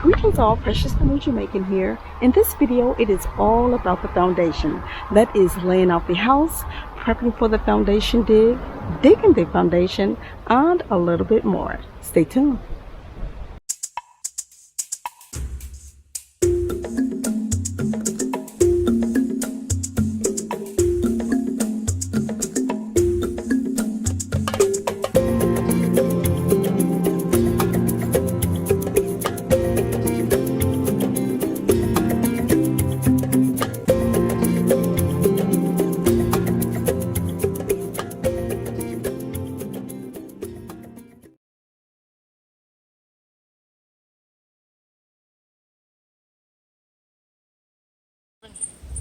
Greetings all, precious and new Jamaican here. In this video, it is all about the foundation. That is laying out the house, prepping for the foundation dig, digging the foundation, and a little bit more. Stay tuned.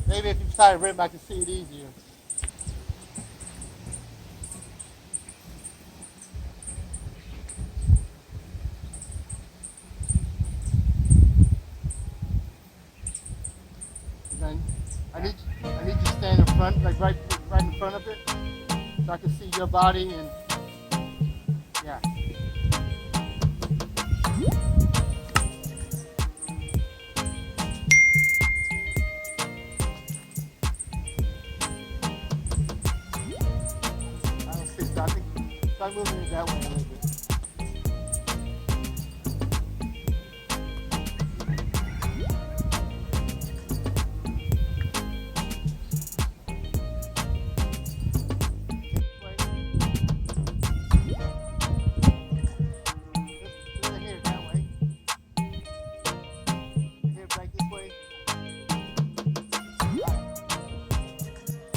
Maybe if you started rim, I can see it easier. And then I need you to stand in front, like right in front of it, so I can see your body and yeah. I don't see, so I think start moving it that way a little bit.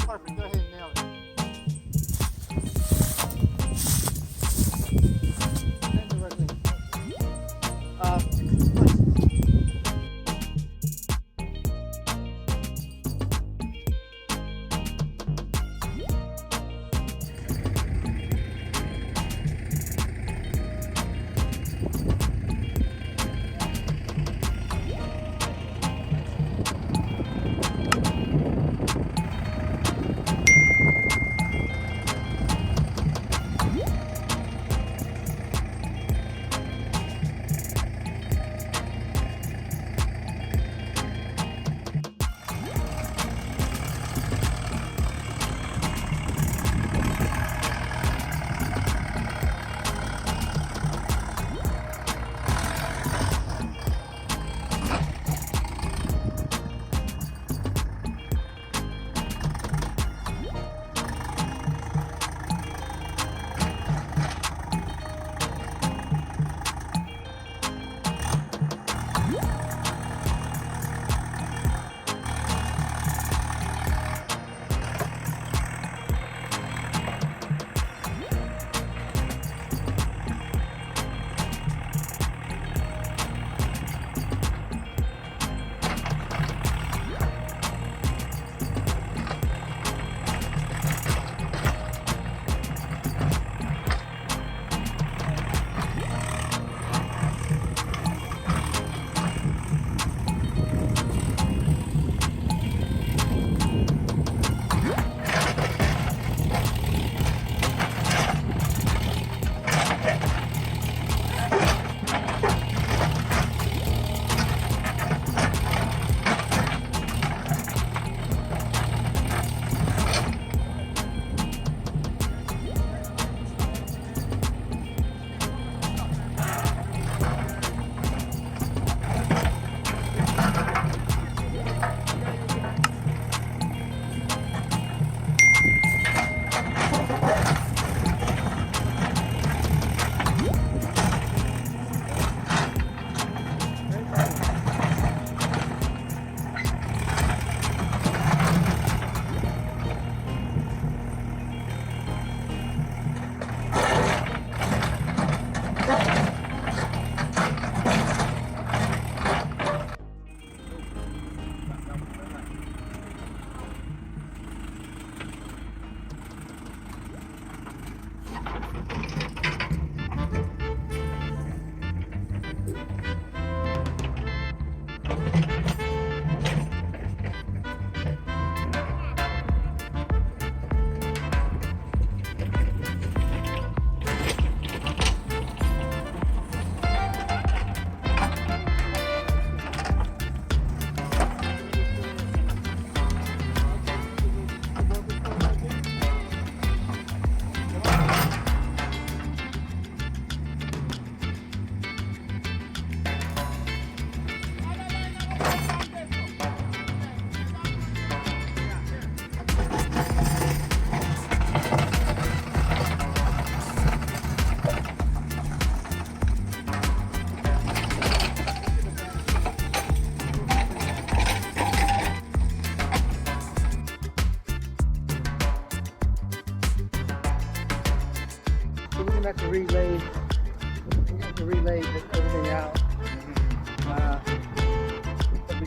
Perfect, go ahead and nail it.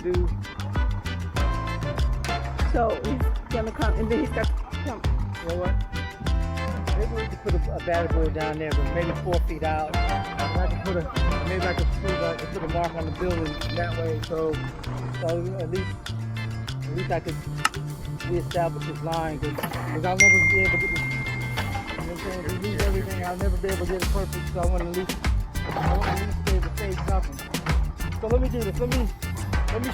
do. So he's gonna come, and then he's got to come. You know what? Maybe we could put a battle board down there, but maybe 4 feet out. And I could maybe I could put a mark on the building that way, so at least I could reestablish this line, because I'll never be able to get this. You know what I'm saying? If we lose everything, I'll never be able to get it perfect. So I want to at least be able to save something. So let me do this. Let me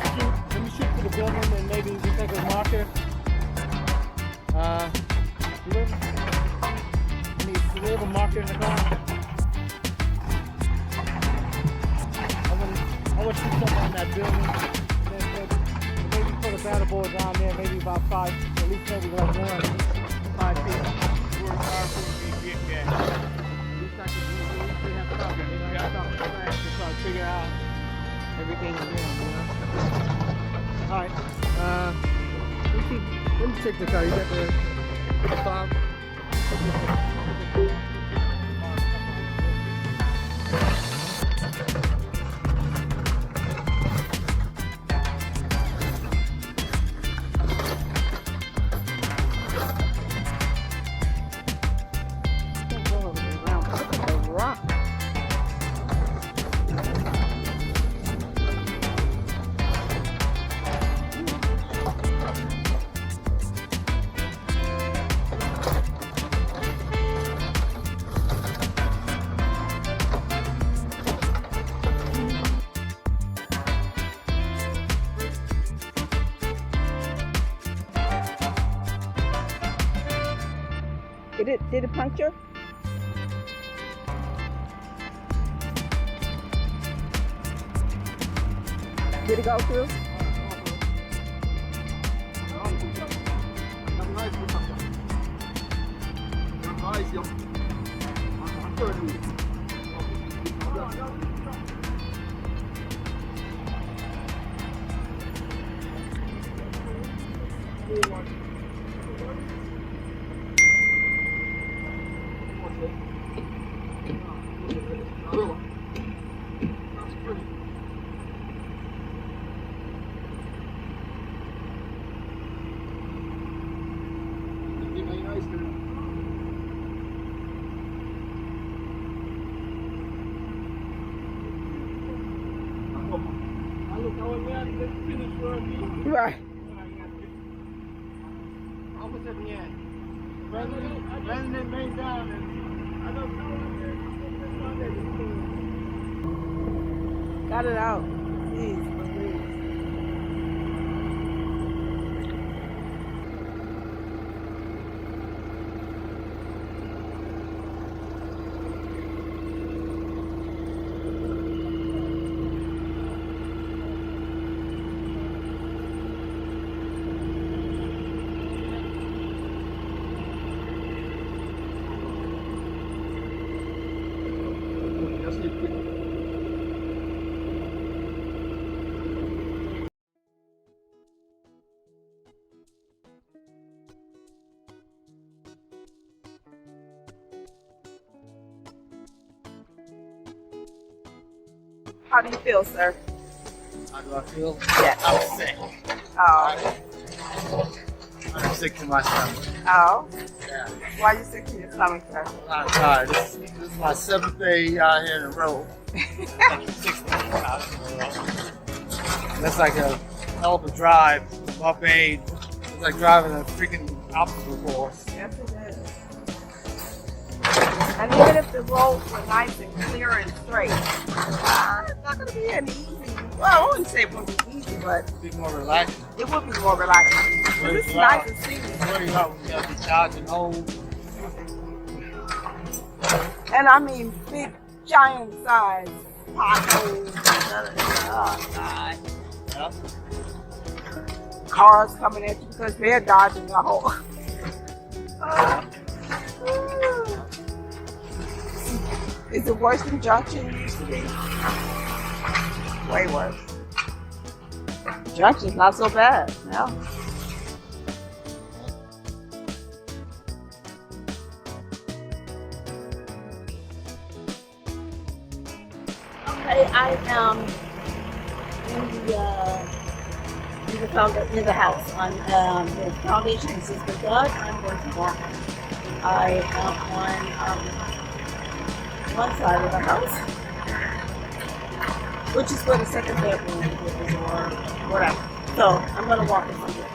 shoot for the building, and maybe we take a marker. Do we have a marker in the car? I want to shoot something on that building. And then maybe put a battle board down there, maybe about 5, at least maybe like 5 feet. At least I could have something. You know, I have something fast to try to figure out everything in there, you know? Alright, let me check the car. You got the fob? Did it puncture? Did it go through? Right. Almost at the end. Brandon laid down, and I don't know. Got it out. Please, please. How do you feel, sir? How do I feel? Yes. I'm sick. Oh. I'm sick to my stomach. Oh. Yeah. Why are you sick to your stomach, sir? I'm tired. This is my 7th day out here in a row. 6th day out here in a row. That's like a hell of a drive. Buffet. It's like driving a freaking obstacle course. Yes, it is. And even if the roads were nice and clear and straight, it's not going to be an easy. Well, I wouldn't say it would be easy, but It'd be more relaxing. it would be more relaxing. Because it's nice and scenic. Worry about when you have to charge and hold. And I mean, big, giant size potholes. Oh, God. Yep. Cars coming at you because they're dodging the hole. Is it worse than Junction used to be? Way worse. Junction's not so bad now. Okay, I am in the in the house. The foundation has just been dug. I'm going to walk. I am on one side of the house, which is where the second bedroom is, or whatever. So I'm going to walk it from here.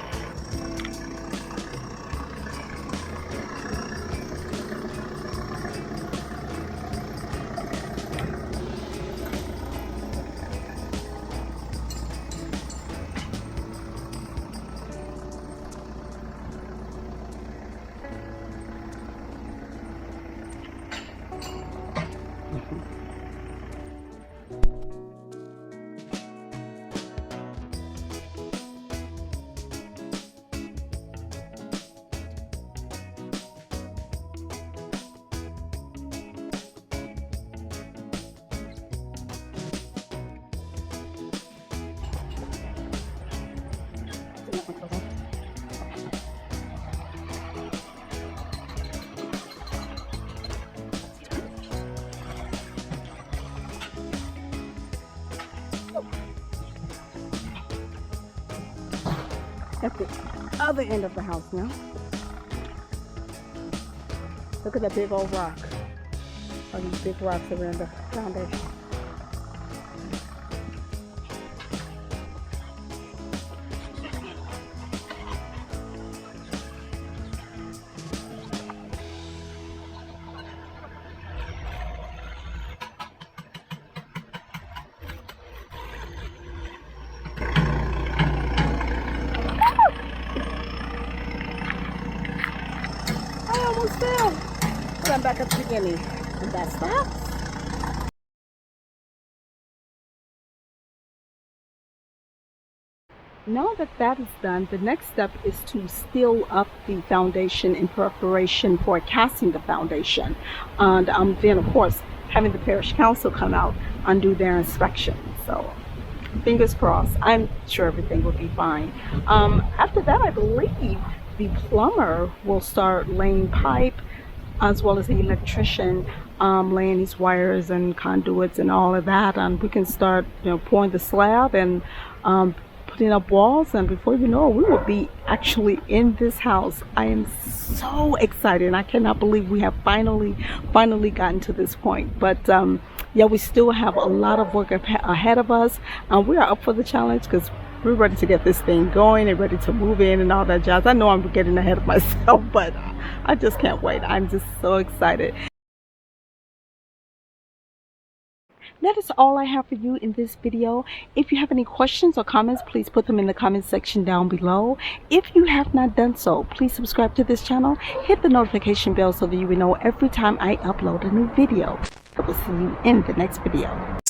At the other end of the house now. Look at that big old rock. All these big rocks around the foundation. I almost fell. But I'm back at the beginning. And that's the house. Now that that is done, the next step is to steel up the foundation in preparation for casting the foundation. And then, of course, having the parish council come out and do their inspection. So, fingers crossed. I'm sure everything will be fine. After that, I believe the plumber will start laying pipe, as well as the electrician laying these wires and conduits and all of that, and we can start, pouring the slab and putting up walls, and before you know it, we will be actually in this house. I am so excited, and I cannot believe we have finally gotten to this point. But yeah, we still have a lot of work ahead of us, and we are up for the challenge because we're ready to get this thing going and ready to move in and all that jazz. I know I'm getting ahead of myself, but I just can't wait. I'm just so excited. That is all I have for you in this video. If you have any questions or comments, please put them in the comment section down below. If you have not done so, please subscribe to this channel. Hit the notification bell so that you will know every time I upload a new video. I will see you in the next video.